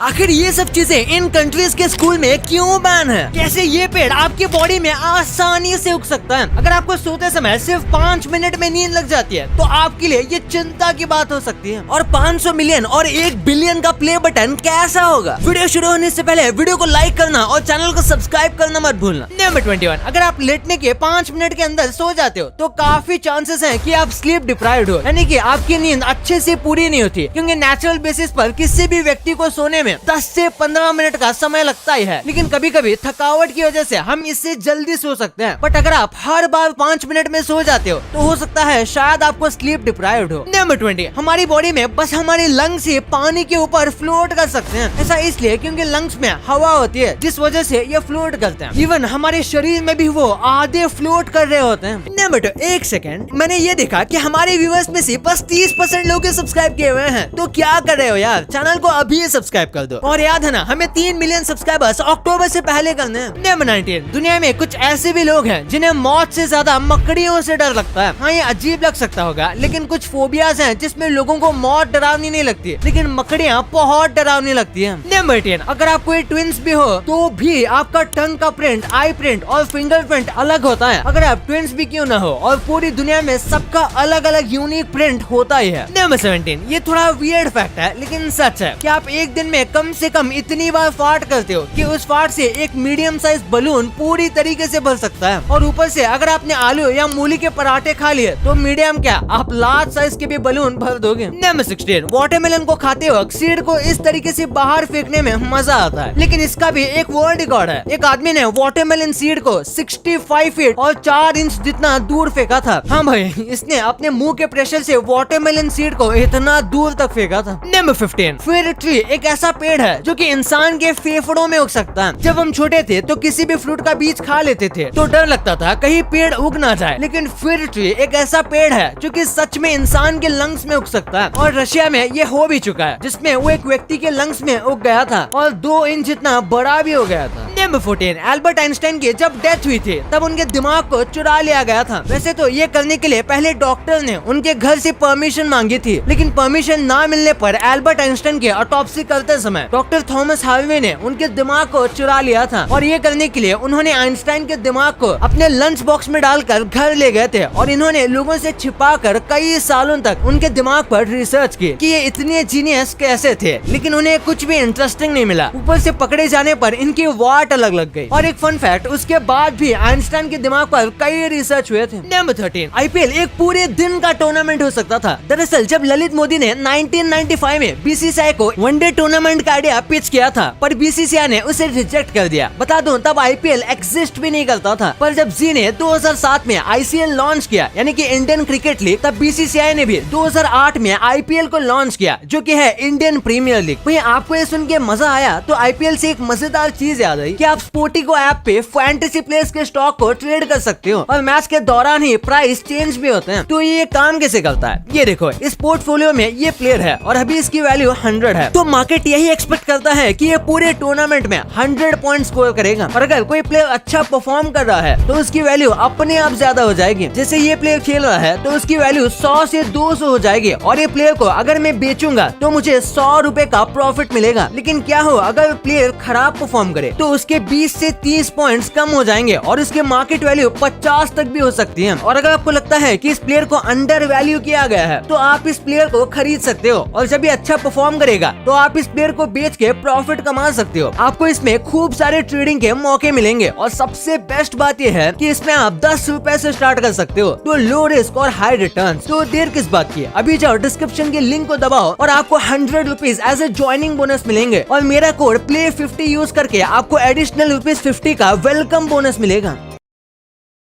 आखिर ये सब चीजें इन कंट्रीज के स्कूल में क्यों बैन है? कैसे ये पेड़ आपकी बॉडी में आसानी से उग सकता है? अगर आपको सोते समय सिर्फ 5 मिनट में नींद लग जाती है तो आपके लिए ये चिंता की बात हो सकती है। और 500 मिलियन और 1 बिलियन का प्ले बटन कैसा होगा? वीडियो शुरू होने से पहले वीडियो को लाइक करना और चैनल को सब्सक्राइब करना मत भूलना। नंबर 21, अगर आप लेटने के 5 मिनट के अंदर सो जाते हो तो काफी चांसेस हैं कि आप स्लीप डिप्राइव्ड हो, यानी कि आपकी नींद अच्छे से पूरी नहीं होती, क्योंकि नेचुरल बेसिस पर किसी भी व्यक्ति को सोने में 10 से 15 मिनट का समय लगता ही है। लेकिन कभी कभी थकावट की वजह से हम इससे जल्दी सो सकते हैं। बट अगर आप हर बार 5 मिनट में सो जाते हो तो हो सकता है शायद आपको स्लीप डिप्राइव्ड हो। नंबर 20, हमारी बॉडी में बस हमारे लंग्स ही पानी के ऊपर फ्लोट कर सकते हैं। ऐसा इसलिए क्योंकि लंग्स में हवा होती है, जिस वजह से ये फ्लोट करते हैं। इवन हमारे शरीर में भी वो आधे फ्लोट कर रहे होते हैं। नंबर 2, एक सेकंड, मैंने ये देखा कि हमारे व्यूअर्स में से बस 30% लोग सब्सक्राइब किए हुए हैं। तो क्या कर रहे हो यार, चैनल को अभी सब्सक्राइब कर दो। और याद है ना, हमें 3 मिलियन सब्सक्राइबर्स अक्टूबर से पहले करने हैं। नंबर 19, दुनिया में कुछ ऐसे भी लोग हैं जिन्हें मौत से ज्यादा मकड़ियों से डर लगता है। हाँ, ये अजीब लग सकता होगा, लेकिन कुछ फोबियाज हैं जिसमें लोगों को मौत डरावनी नहीं लगती, लेकिन मकड़ियाँ बहुत डरावनी लगती है। नंबर 10, अगर आप कोई ट्विंस भी हो तो भी आपका टंग का प्रिंट, आई प्रिंट और फिंगरप्रिंट अलग होता है। अगर आप ट्विंस भी क्यों ना हो, और पूरी दुनिया में सबका अलग अलग यूनिक प्रिंट होता ही है। नंबर 17, ये थोड़ा वियर्ड फैक्ट है लेकिन सच है कि आप एक दिन में कम से कम इतनी बार फार्ट करते हो कि उस फार्ट से एक मीडियम साइज बलून पूरी तरीके से भर सकता है। और ऊपर से अगर आपने आलू या मूली के पराठे खा लिए तो मीडियम क्या, आप लार्ज साइज के भी बलून भर दोगे। नंबर 16, वाटरमेलन को खाते वक्त सीड को इस तरीके से बाहर फेंकने में मजा आता है, लेकिन इसका भी एक वर्ल्ड रिकॉर्ड है। एक आदमी ने वाटरमेलन सीड को 65 फीट और 4 इंच जितना दूर फेंका था। हाँ भाई, इसने अपने मुंह के प्रेशर से वाटरमेलन सीड को इतना दूर तक फेंका था। नंबर 15, फिर ट्री एक ऐसा पेड़ है जो कि इंसान के फेफड़ों में उग सकता है। जब हम छोटे थे तो किसी भी फ्रूट का बीज खा लेते थे तो डर लगता था कहीं पेड़ उग ना जाए, लेकिन फिर ट्री एक ऐसा पेड़ है जो कि सच में इंसान के लंग्स में उग सकता है। और रशिया में ये हो भी चुका है, जिसमें वो एक व्यक्ति के लंग्स में उग गया था और 2 इंच जितना बड़ा भी हो गया था। नंबर 14, एल्बर्ट आइंस्टाइन की जब डेथ हुई थी तब उनके दिमाग को चुरा लिया गया था। वैसे तो ये करने के लिए पहले डॉक्टर ने उनके घर से परमिशन मांगी थी, लेकिन परमिशन ना मिलने पर एल्बर्ट आइंस्टाइन की ऑटोप्सी करते समय डॉक्टर थॉमस हार्वे ने उनके दिमाग को चुरा लिया था। और ये करने के लिए उन्होंने आइंस्टाइन के दिमाग को अपने लंच बॉक्स में डालकर घर ले गए थे और इन्होंने लोगों से छिपाकर कई सालों तक उनके दिमाग पर रिसर्च की कि ये इतने जीनियस कैसे थे, लेकिन उन्हें कुछ भी इंटरेस्टिंग नहीं मिला। ऊपर से पकड़े जाने पर इनकी वाट अलग लग गई। और एक फन फैक्ट, उसके बाद भी आइंस्टाइन के दिमाग पर कई रिसर्च हुए थे। नंबर 13, आईपीएल एक पूरे दिन का टूर्नामेंट हो सकता था। दरअसल जब ललित मोदी ने 1995 में बीसीसीआई को वनडे टूर्नामेंट का आइडिया पिच किया था, पर बीसीसीआई ने उसे रिजेक्ट कर दिया। बता दूं, तब आईपीएल एग्जिस्ट भी नहीं करता था। पर जब जी ने 2007 में आईसीएल लॉन्च किया, यानी कि इंडियन क्रिकेट लीग, तब बीसीसीआई ने भी 2008 में आईपीएल को लॉन्च किया, जो कि है इंडियन प्रीमियर लीग। वहीं आपको ये सुन के मजा आया तो आईपीएल से एक मजेदार चीज याद आई कि आप स्पोर्टिगो ऐप पे फैंटेसी प्लेयर्स के स्टॉक को ट्रेड कर सकते हो और मैच के दौरान ही प्राइस चेंज भी होते हैं। तो ये काम कैसे करता है, ये देखो, इस पोर्टफोलियो में ये प्लेयर है और अभी इसकी वैल्यू 100 है। तो मार्केट यही एक्सपेक्ट करता है कि ये पूरे टूर्नामेंट में 100 पॉइंट स्कोर करेगा। और अगर कोई प्लेयर अच्छा परफॉर्म कर रहा है तो उसकी वैल्यू अपने आप ज्यादा हो जाएगी। जैसे ये प्लेयर खेल रहा है तो उसकी वैल्यू 100 से 200 हो जाएगी। और ये प्लेयर को अगर मैं बेचूंगा तो मुझे 100 रुपए का प्रॉफिट मिलेगा। लेकिन क्या हो, अगर प्लेयर खराब परफॉर्म करे तो उसके 20 से 30 पॉइंट्स कम हो जाएंगे और उसके मार्केट वैल्यू 50 तक भी हो सकती है। और अगर आपको लगता है कि इस प्लेयर को अंडर वैल्यू किया गया है तो आप इस प्लेयर को खरीद सकते हो और जब ये अच्छा परफॉर्म करेगा तो आप इस प्लेयर को बेच के प्रॉफिट कमा सकते हो। आपको इसमें खूब सारे ट्रेडिंग के मौके मिलेंगे और सबसे बेस्ट बात यह है कि इसमें आप 10 रुपए से स्टार्ट कर सकते हो। तो लो रिस्क और हाई रिटर्न। तो देर किस बात की, अभी जाओ डिस्क्रिप्शन के लिंक को दबाओ और आपको 100 rupees as a joining bonus मिलेंगे और मेरा कोड play50 यूज करके आपको एडिशनल ₹50 का वेलकम बोनस मिलेगा।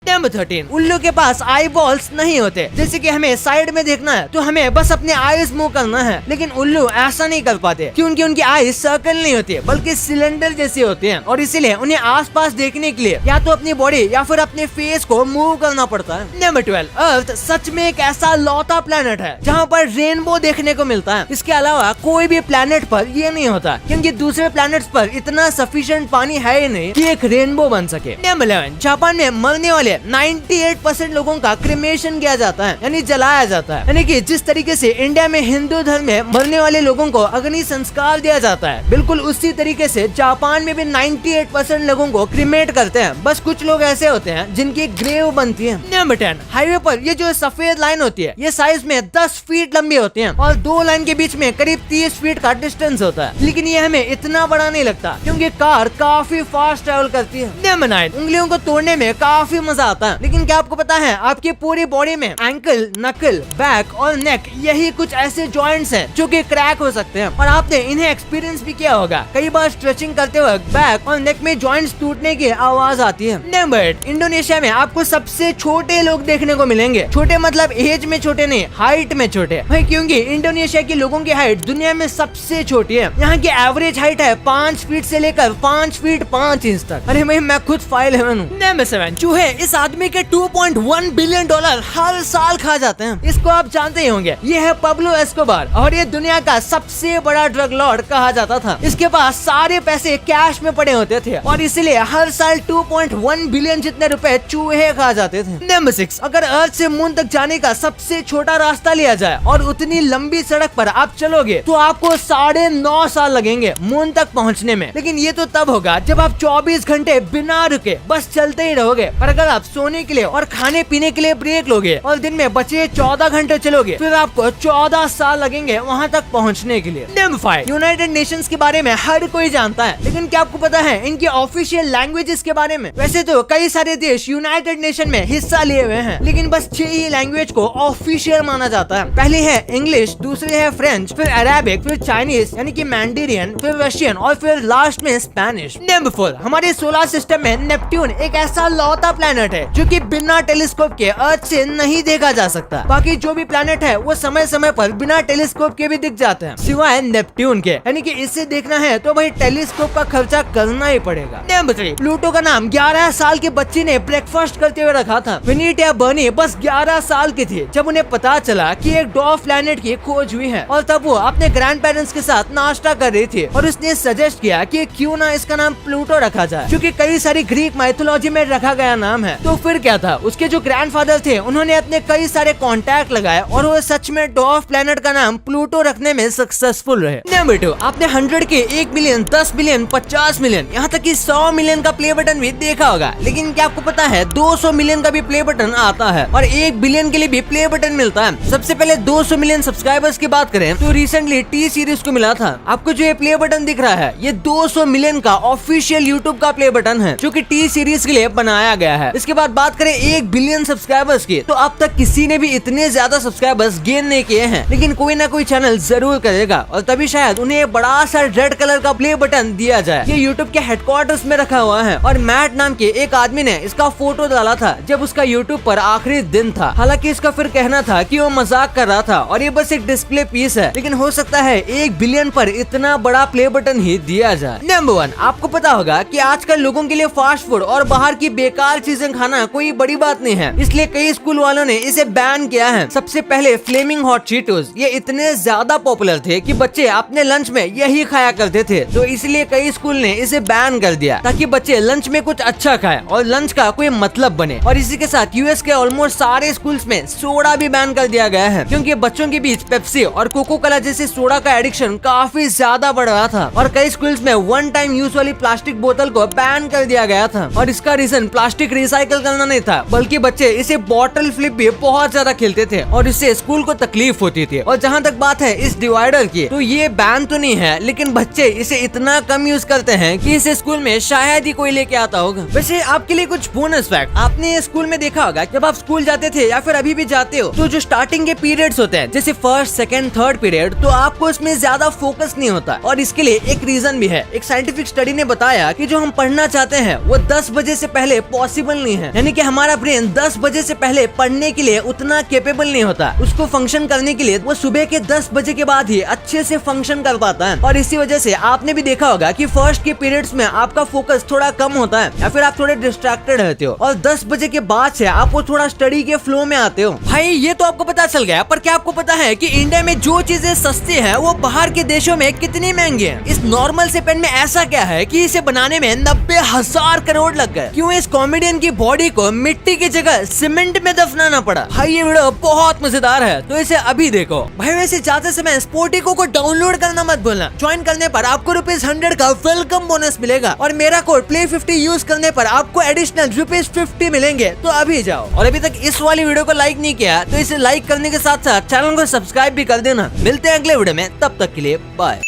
नंबर 13, उल्लू के पास आई बॉल्स नहीं होते। जैसे कि हमें साइड में देखना है तो हमें बस अपने आईज मूव करना है, लेकिन उल्लू ऐसा नहीं कर पाते क्योंकि उनकी आईज सर्कल नहीं होती बल्कि सिलेंडर जैसी होती हैं और इसीलिए उन्हें आसपास देखने के लिए या तो अपनी बॉडी या फिर अपने फेस को मूव करना पड़ता है। नंबर 12, अर्थ सच में एक ऐसा लौता प्लेनेट है जहाँ पर रेनबो देखने को मिलता है। इसके अलावा कोई भी प्लेनेट पर ये नहीं होता क्योंकि दूसरे प्लेनेट्स पर इतना सफिशिएंट पानी है ही नहीं कि एक रेनबो बन सके। नंबर 11, जापान में मरने वाले 98% लोगों का क्रिमेशन किया जाता है, यानी जलाया जाता है। यानी कि जिस तरीके से इंडिया में हिंदू धर्म में मरने वाले लोगों को अग्नि संस्कार दिया जाता है, बिल्कुल उसी तरीके से जापान में भी 98% लोगों को क्रिमेट करते हैं। बस कुछ लोग ऐसे होते हैं जिनकी ग्रेव बनती है। नंबर 10, हाईवे पर ये जो सफेद लाइन होती है, ये साइज में 10 फीट लंबी होती है और दो लाइन के बीच में करीब 30 फीट का डिस्टेंस होता है। लेकिन ये हमें इतना बड़ा नहीं लगता क्योंकि कार काफी फास्ट ट्रेवल करती है। नंबर 9, उंगलियों को तोड़ने में काफी मजा आता है, लेकिन क्या आपको पता है आपकी पूरी बॉडी में एंकल, नकल, बैक और नेक यही कुछ ऐसे जॉइंट्स हैं जो कि क्रैक हो सकते हैं और आपने इन्हें एक्सपीरियंस भी किया होगा। कई बार स्ट्रेचिंग करते वक्त बैक और नेक में जॉइंट्स टूटने की आवाज आती है। नंबर 8, इंडोनेशिया में आपको सबसे छोटे लोग देखने को मिलेंगे। छोटे मतलब एज में छोटे नहीं, हाइट में छोटे भाई, क्योंकि इंडोनेशिया के लोगों की हाइट दुनिया में सबसे छोटी है। यहाँ की एवरेज हाइट है 5 फीट से लेकर 5 फीट 5 इंच तक। अरे भाई मैं खुद फाइल है। नंबर 7, चूहे इस आदमी के $2.1 बिलियन हर साल खा जाते हैं। इसको आप जानते ही होंगे, ये है पब्लो एस्कोबार और ये दुनिया का सबसे बड़ा ड्रग लॉर्ड कहा जाता था। इसके पास सारे पैसे कैश में पड़े होते थे और इसलिए हर साल 2.1 बिलियन जितने रुपए चूहे खा जाते थे। नंबर 6, अगर अर्थ से मून तक जाने का सबसे छोटा रास्ता लिया जाए और उतनी लंबी सड़क पर आप चलोगे तो आपको 9.5 साल लगेंगे मून तक पहुँचने में। लेकिन ये तो तब होगा जब आप 24 घंटे बिना रुके बस चलते ही रहोगे। और अगर आप सोने के लिए और खाने पीने के लिए ब्रेक लोगे और दिन में बचे 14 घंटे चलोगे फिर आपको 14 साल लगेंगे वहाँ तक पहुँचने के लिए। नंबर 5, यूनाइटेड नेशंस के बारे में हर कोई जानता है, लेकिन क्या आपको पता है इनकी ऑफिशियल लैंग्वेजेस के बारे में? वैसे तो कई सारे देश यूनाइटेड नेशन में हिस्सा लिए हुए हैं, लेकिन बस 6 ही लैंग्वेज को ऑफिशियल माना जाता है। पहली है इंग्लिश, दूसरी है फ्रेंच, फिर अरेबिक, फिर चाइनीज यानी कि मैंडेरियन, फिर रशियन और फिर लास्ट में स्पेनिश। नंबर 4, हमारे सोलर सिस्टम में नेपट्यून एक ऐसा लौता प्लेनेट है जो कि बिना टेलीस्कोप के अर्थ से नहीं देखा जा सकता। बाकी जो भी प्लेनेट है वो समय समय पर बिना टेलीस्कोप के भी दिख जाते हैं, सिवाय नेपट्यून के। यानी कि इसे देखना है तो भाई टेलीस्कोप का खर्चा करना ही पड़ेगा। नंबर 3, प्लूटो का नाम 11 साल के बच्चे ने ब्रेकफास्ट करते हुए रखा था। विनीटा बर्नी बस 11 साल की थी जब उन्हें पता चला कि एक डॉर्फ प्लेनेट की खोज हुई है और तब वो अपने ग्रैंड पेरेंट्स के साथ नाश्ता कर रही थी और उसने सजेस्ट किया कि क्यों ना इसका नाम प्लूटो रखा जाए, क्योंकि कई सारी ग्रीक माइथोलॉजी में रखा गया नाम है। तो फिर क्या था, उसके जो ग्रैंडफादर थे उन्होंने अपने कई सारे कॉन्टैक्ट लगाए और वो सच में डॉर्फ प्लेनेट का नाम प्लूटो रखने में सक्सेसफुल रहे। नंबर 2, आपने 100 के 1 बिलियन, 10 बिलियन, 50 मिलियन, यहाँ तक कि 100 मिलियन का प्ले बटन भी देखा होगा, लेकिन क्या आपको पता है 200 मिलियन का भी प्ले बटन आता है और 1 बिलियन के लिए भी प्ले बटन मिलता है। सबसे पहले 200 मिलियन सब्सक्राइबर्स की बात करें तो रिसेंटली टी सीरीज को मिला था। आपको जो ये प्ले बटन दिख रहा है ये 200 मिलियन का ऑफिशियल यूट्यूब का प्ले बटन है जो कि टी सीरीज के लिए बनाया गया है। इसके बाद बात करें 1 बिलियन सब्सक्राइबर्स की, तो अब तक किसी ने भी इतने ज्यादा सब्सक्राइबर्स गेन नहीं किए हैं, लेकिन कोई ना कोई चैनल जरूर करेगा और तभी शायद उन्हें बड़ा सा रेड कलर का प्ले बटन दिया जाए। ये यूट्यूब के हेडक्वार्टर्स में रखा हुआ है और मैट नाम के एक आदमी ने इसका फोटो डाला था जब उसका यूट्यूब पर आखिरी दिन था। हालांकि इसका फिर कहना था कि वो मजाक कर रहा था और ये बस एक डिस्प्ले पीस है, लेकिन हो सकता है 1 बिलियन पर इतना बड़ा प्ले बटन ही दिया जाए। नंबर 1, आपको पता होगा कि आजकल लोगों के लिए फास्ट फूड और बाहर की बेकार चीजें खाना कोई बड़ी बात नहीं है, इसलिए कई स्कूल वालों ने इसे बैन किया है। सबसे पहले फ्लेमिंग हॉट चीटोस, ये इतने ज्यादा पॉपुलर थे कि बच्चे अपने लंच में यही खाया करते थे, तो इसलिए कई स्कूल ने इसे बैन कर दिया ताकि बच्चे लंच में कुछ अच्छा खाएं और लंच का कोई मतलब बने। और इसी के साथ यूएस के ऑलमोस्ट सारे स्कूल्स में सोडा भी बैन कर दिया गया है, क्योंकि बच्चों के बीच पेप्सी और कोको कोला जैसे सोडा का एडिक्शन काफी ज्यादा बढ़ रहा था और कई स्कूल्स में 1 टाइम यूज वाली प्लास्टिक बोतल को बैन कर दिया गया था। और इसका रीजन प्लास्टिक रिसाइकल करना नहीं था, बल्कि बच्चे इसे बॉटल फ्लिप भी बहुत ज्यादा खेलते थे और इससे स्कूल को तकलीफ होती थी। और जहाँ तक बात है इस डिवाइडर की, तो ये बैन तो नहीं है, लेकिन बच्चे इसे इतना कम यूज करते हैं कि इसे स्कूल में शायद ही कोई लेके आता होगा। वैसे आपके लिए कुछ बोनस फैक्ट, आपने स्कूल में देखा होगा जब आप स्कूल जाते थे या फिर अभी भी जाते हो, तो जो स्टार्टिंग के पीरियड्स होते हैं जैसे फर्स्ट, सेकंड, थर्ड पीरियड, तो आपको इसमें ज्यादा फोकस नहीं होता और इसके लिए एक रीजन भी है। एक साइंटिफिक स्टडी ने बताया कि जो हम पढ़ना चाहते हैं वो 10 बजे से पहले पॉसिबल नहीं है, यानी कि हमारा ब्रेन 10 बजे से पहले पढ़ने के लिए उतना कैपेबल नहीं होता। उसको फंक्शन करने के लिए वो सुबह के 10 बजे के बाद ही अच्छे से फंक्शन कर पाता है। और इसी वजह से आपने भी देखा होगा कि फर्स्ट के पीरियड्स में आपका फोकस थोड़ा कम होता है या फिर आप थोड़े डिस्ट्रैक्टेड रहते हो और 10 बजे के बाद से आप वो थोड़ा स्टडी के फ्लो में आते हो। भाई ये तो आपको पता चल गया, पर क्या आपको पता है कि इंडिया में जो चीजें सस्ती हैं वो बाहर के देशों में कितनी महंगी हैं? इस नॉर्मल से पेन में ऐसा क्या है कि इसे बनाने में 90,000 करोड़ लग गए? क्यों इस कॉमेडियन की बॉडी को मिट्टी की जगह सीमेंट में दफनाना पड़ा। भाई ये वीडियो बहुत मजेदार है, तो इसे अभी देखो। भाई वैसे जाते समय स्पोर्टिको को डाउनलोड करना मत भूलना। ज्वाइन करने पर आपको ₹100 का वेलकम बोनस मिलेगा और मेरा कोड play50 यूज करने पर आपको एडिशनल ₹50 मिलेंगे। तो अभी जाओ। और अभी तक इस वाली वीडियो को लाइक नहीं किया तो इसे लाइक करने के साथ साथ चैनल को सब्सक्राइब भी कर देना। मिलते हैं अगले वीडियो में, तब तक के लिए बाय।